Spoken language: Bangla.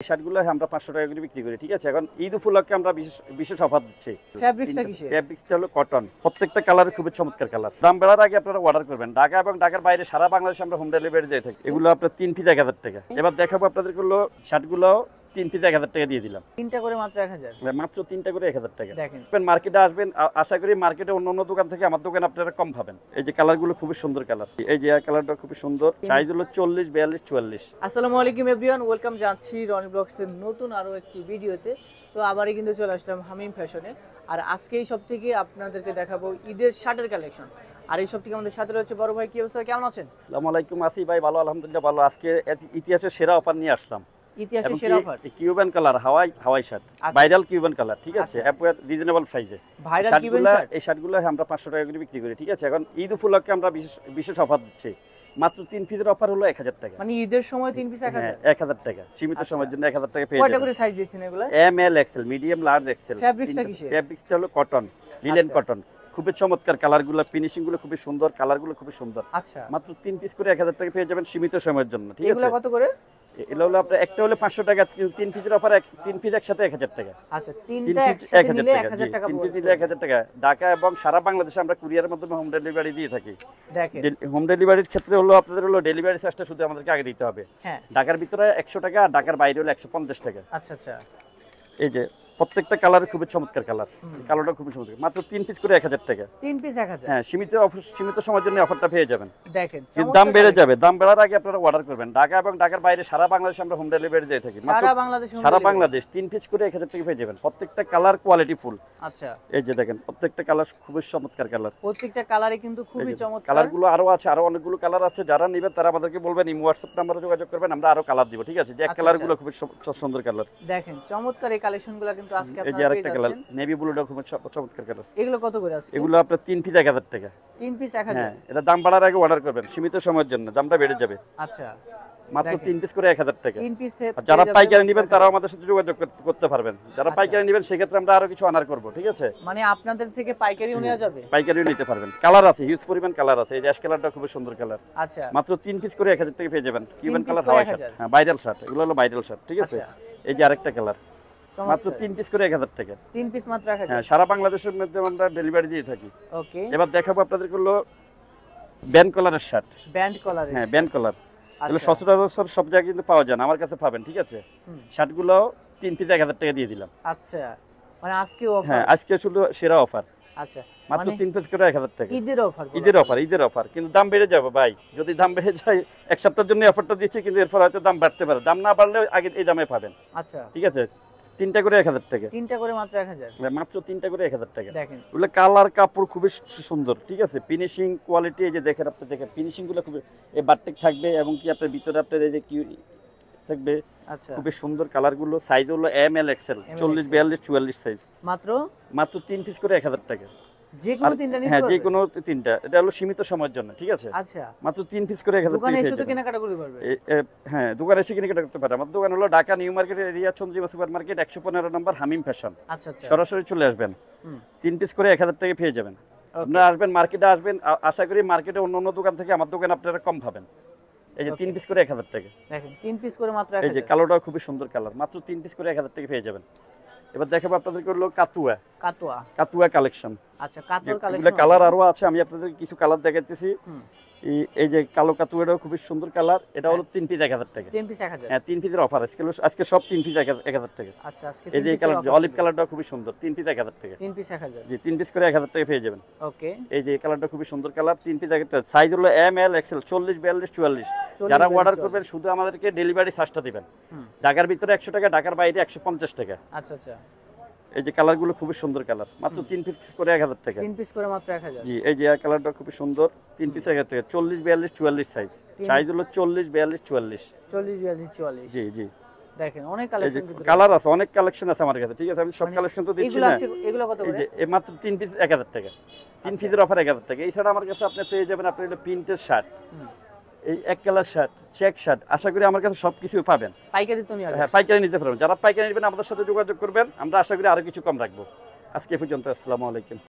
শার্টগুলো আমরা 500 টাকা করে বিক্রি করি, ঠিক আছে। এখন ঈদ উপলক্ষে আমরা বিশেষ অফার দিচ্ছি। ফ্যাব্রিক্সটা কিসের? ফ্যাব্রিক্সটা হলো কটন, প্রত্যেকটা কালার খুবই চমৎকার কালার। দাম বেড়ার আগে আপনারা অর্ডার করবেন। ঢাকা এবং ঢাকার বাইরে সারা বাংলাদেশে আমরা হোম ডেলিভারি দিয়ে থাকি। এগুলো আপনার 3 পিস 1000 টাকা। এবার দেখাবো আপনাদেরগুলো শার্টগুলো 3 পিস 1000 টাকা দিয়ে দিলাম। তিনটা করে মাত্র 1000। মাত্র 3টা করে 1000 টাকা। দেখেন মার্কেটে আসবেন, আশা করি মার্কেটে অন্য দোকান থেকে আমার দোকানে আপনারা কম পাবেন। এই যে কালারগুলো খুবই সুন্দর কালার, এই যে কালারটা খুবই সুন্দর। সাইজ হলো 40, 42, 44। আসসালামু আলাইকুম এভরিওয়ান, ওয়েলকাম জানাচ্ছি রনি ব্লগসের নতুন আরো একটি ভিডিওতে। তো আবারই কিন্তু চলে আসলাম হামিম ফ্যাশনে। আর আজকে এই সব থেকে আপনাদেরকে দেখাবো ঈদের শার্টের কালেকশন। আর এই সব থেকে আমাদের সাথে রয়েছে বড় ভাই। কি অবস্থা, কেমন আছেন? আসসালামু আলাইকুম। আসি ভাই, ভালো, আলহামদুলিল্লাহ ভালো। আজকে ইতিহাসের সেরা অফার নিয়ে আসলাম। ইতিহাসের সেরা offer Cuban colour, Hawaii shirt, viral Cuban colour, ঠিক আছে, রিজনেবল প্রাইসে। ভাইরাল কিউবান শার্ট, এই শার্টগুলো আমরা 500 টাকা করে বিক্রি করি, ঠিক আছে। এখন ঈদ উপলক্ষে আমরা বিশেষ অফার দিচ্ছি। মাত্র 3 পিসের অফার হলো 1000 টাকা। মানে ঈদের সময় 3 পিস 1000? 1000 টাকা, সীমিত সময়ের জন্য 1000 টাকা পেয়ে যাবেন। কয়টা করে সাইজ দিচ্ছেন এগুলো? এম, এল, এক্সেল, মিডিয়াম, লার্জ, এক্সেল। ফ্যাব্রিক্সটা কিসের? ফ্যাব্রিক্সটা হলো কটন, লিনেন কটন। খুবই চমৎকার কালারগুলো, ফিনিশিং গুলো খুবই সুন্দর, কালারগুলো খুবই সুন্দর। আচ্ছা, মাত্র 3 পিস করে 1000 টাকা পেয়ে যাবেন সীমিত সময়ের জন্য, ঠিক আছে। এগুলো কত করে? এগুলো হলো আপনার একটা হলো 500 টাকা, 3 পিসের অফার, 3 পিস একসাথে 1000 টাকা। আচ্ছা, তিনটা একসাথে নিলে 1000 টাকা। 3 পিস নিলে 1000 টাকা। ঢাকা এবং সারা বাংলাদেশে আমরা কুরিয়ারের মাধ্যমে হোম ডেলিভারি দিয়ে থাকি। দেখেন হোম ডেলিভারির ক্ষেত্রে হলো আপনাদের হলো ডেলিভারি চার্জটা শুধু আমাদেরকে আগে দিতে হবে। হ্যাঁ, ঢাকার ভিতরে 100 টাকা, আর ঢাকার বাইরে হলো 150 টাকা। আচ্ছা আচ্ছা। এই যে প্রত্যেকটা কালার খুবই চমৎকার কালার, কালারটা খুবই চমৎকার। মাত্র 3 পিস করে 1000 টাকা। 3 পিস 1000? হ্যাঁ, সীমিত সময়ের জন্য অফারটা পেয়ে যাবেন। দেখেন কিন্তু দাম বেড়ে যাবে, দাম বেড়ার আগে আপনারা অর্ডার করবেন। ঢাকা এবং ঢাকার বাইরে সারা বাংলাদেশে আমরা হোম ডেলিভারি দিয়ে থাকি। সারা বাংলাদেশ 3 পিস করে 1000 টাকা পেয়ে যাবেন। প্রত্যেকটা কালার কোয়ালিটি ফুল। আচ্ছা, এই যে দেখেন প্রত্যেকটা কালার খুবই চমৎকার কালার। প্রত্যেকটা কালারে কিন্তু খুবই চমৎকার। কালারগুলো আরো আছে, আরো অনেকগুলো কালার আছে। যারা নেবেন তারা আমাদেরকে বলবেন, ইমো হোয়াটসঅ্যাপ নাম্বারে যোগাযোগ করবেন, আমরা আরো কালার দিব, ঠিক আছে। যে কালারগুলো খুবই সুন্দর কালার। দেখেন চমৎকার এই কালেকশনগুলো কিন্তু আজকে আপনারা এই যে আরেকটা কালার নেভি ব্লুটা খুব চমৎকার কালার। এগুলো কত করে আছে? এগুলো আপনার 3 পিস 1000 টাকা। 3 পিস 1000? হ্যাঁ, এটা দাম বাড়ার আগে অর্ডার করবেন, সীমিত সময়ের জন্য দামটা বেড়ে যাবে। আচ্ছা, মাত্র 3 পিস করে 1000 টাকা। 3 পিস। যারা পাইকারি নেবেন তারা আমাদের সাথে যোগাযোগ করতে পারবেন। যারা পাইকারি নেবেন সেক্ষেত্রে আমরা আরো কিছু অনার করব, ঠিক আছে। মানে আপনাদের থেকে পাইকারিও নেওয়া যাবে? পাইকারিও নিতে পারবেন। কালার আছে, হিউজ পরিমাণ কালার আছে। এই যে অ্যাশ কালারটা খুব সুন্দর কালার। আচ্ছা, মাত্র 3 পিস করে 1000 টাকা পেয়ে যাবেন। কিউবান কালার হাওয়াই শার্ট, হ্যাঁ ভাইরাল শার্ট, এগুলো হলো ভাইরাল শার্ট, ঠিক আছে। এই যে আরেকটা কালার, মাত্র 3 পিস করে 1000 টাকা। 3 পিস মাত্র 1000? হ্যাঁ, সারা বাংলাদেশের মধ্যে আমরা ডেলিভারি দিয়ে থাকি। ওকে, এবার দেখাবো আপনাদেরকে হলো ব্যান্ড কলারের শার্ট। Band collar? হ্যাঁ, ব্যান্ড কলার। এগুলো সচরাচর সব জায়গায় কিন্তু পাওয়া যায় না, আমার কাছে পাবেন, ঠিক আছে। শার্টগুলো 3 পিস 1000 টাকা দিয়ে দিলাম। আচ্ছা, মানে আজকে অফার? হ্যাঁ, আজকে শুধু সেরা অফার। আচ্ছা, মাত্র 3 পিস করে 1000 টাকা। ঈদের অফার? ঈদের অফার। কিন্তু দাম বেড়ে যাবে ভাই। যদি দাম বেড়ে যায়, এক সপ্তাহের জন্য অফারটা দিচ্ছি, কিন্তু এরপর হয়তো দাম বাড়তে পারে। দাম না বাড়লে আগে এই দামে পাবেন। আচ্ছা, ঠিক আছে। 3টা করে 1000 টাকা। 3টা করে মাত্র 1000? মাত্র 3টা করে 1000 টাকা। দেখেন ওগুলো কালার, কাপড় খুবই সুন্দর, ঠিক আছে। ফিনিশিং কোয়ালিটি, এই যে দেখেন, আপনি দেখেন ফিনিশিং গুলো খুবই বারটেক থাকবে, এবং কি আপনার ভিতরে আপনার এই যে কি থাকবে। আচ্ছা, খুবই সুন্দর কালারগুলো। সাইজ হলো এম, এল, এক্সেল, 40, 42, 44 সাইজ। মাত্র 3 পিস করে 1000 টাকা। যে কোনো তিনটা নিতে পারবে? হ্যাঁ, যে কোনো তিনটা। এটা হলো সীমিত সময়ের জন্য, ঠিক আছে। আচ্ছা, মাত্র 3 পিস করে 1000 টাকা। দোকানে এসে তো কেনাকাটা করতে পারবে? হ্যাঁ, দোকানে এসে কেনাকাটা করতে পারবে। আমার দোকান হলো Dhaka new market area, Chandrima super market, 115 নম্বর, হামিম ফ্যাশন। আচ্ছা আচ্ছা, সরাসরি চলে আসবেন। 3 পিস করে 1000 টাকা পেয়ে যাবেন। আপনারা আসবেন, মার্কেটে আসবেন, আশা করি মার্কেটে অন্য দোকান থেকে আমার দোকানে আপনারা কম পাবেন। এই যে 3 পিস করে 1000 টাকা। দেখেন 3 পিস করে মাত্র 1000। এই যে কালোটা খুবই সুন্দর কালার। মাত্র 3 পিস করে 1000 টাকা পেয়ে যাবেন। এবার দেখাবো আপনাদেরকে হলো কাতুয়া কালেকশন। আচ্ছা, কাতুয়ার কালেকশন। এগুলো কালার আরো আছে, আমি আপনাদের কিছু কালার দেখাচ্ছি। এই যে কালো কাতুয়াটাও খুবই সুন্দর কালার। এটা হলো 3 পিস 1000 টাকা। 3 পিস 1000? হ্যাঁ, 3 পিসের অফার আজকে সব 3 পিস 1000 টাকা। আচ্ছা, আজকে এই যে কালার, অলিভ কালারটা খুবই সুন্দর, 3 পিস 1000 টাকা। 3 পিস 1000? জি, 3 পিস করে 1000 টাকা পেয়ে যাবেন। ওকে, এই যে কালারটা খুবই সুন্দর কালার, 3 পিস 1000 টাকা। সাইজ হলো এম, এল, এক্সেল, 40, 42, 44। যারা অর্ডার করবেন শুধু আমাদেরকে ডেলিভারি চার্জটা দিবেন। ঢাকার ভিতরে 100 টাকা, ঢাকার বাইরে 150 টাকা। আচ্ছা আচ্ছা। এই যে কালারগুলো খুবই সুন্দর কালার। মাত্র 3 পিস করে 1000 টাকা। 3 পিস করে মাত্র 1000? জি, এই যে কালারটা খুবই সুন্দর, 3 পিস 1000 টাকা। 40, 42, 44 সাইজ। সাইজ হলো 40, 42, 44। 40, 42, 44? জি জি। দেখেন অনেক কালেকশন, কালার আছে, অনেক কালেকশন আছে আমার কাছে, ঠিক আছে। আমি সব কালেকশন তো দিচ্ছি না। এগুলো কত করে? এই যে মাত্র 3 পিস 1000 টাকা। 3 পিসের অফার 1000 টাকা। এই ছাড়া আমার কাছে আপনি পেয়ে যাবেন আপনার এটা প্রিন্টের শার্ট, এই এক কালার শার্ট, চেক শার্ট। আশা করি আমার কাছে সবকিছু পাবেন। পাইকারি তো নিয়ে? হ্যাঁ, পাইকারি নিতে পারবেন। যারা পাইকারি নেবেন আমাদের সাথে যোগাযোগ করবেন, আমরা আশা করি আরো কিছু কম রাখবো। আজকে পর্যন্ত, আসসালামু আলাইকুম।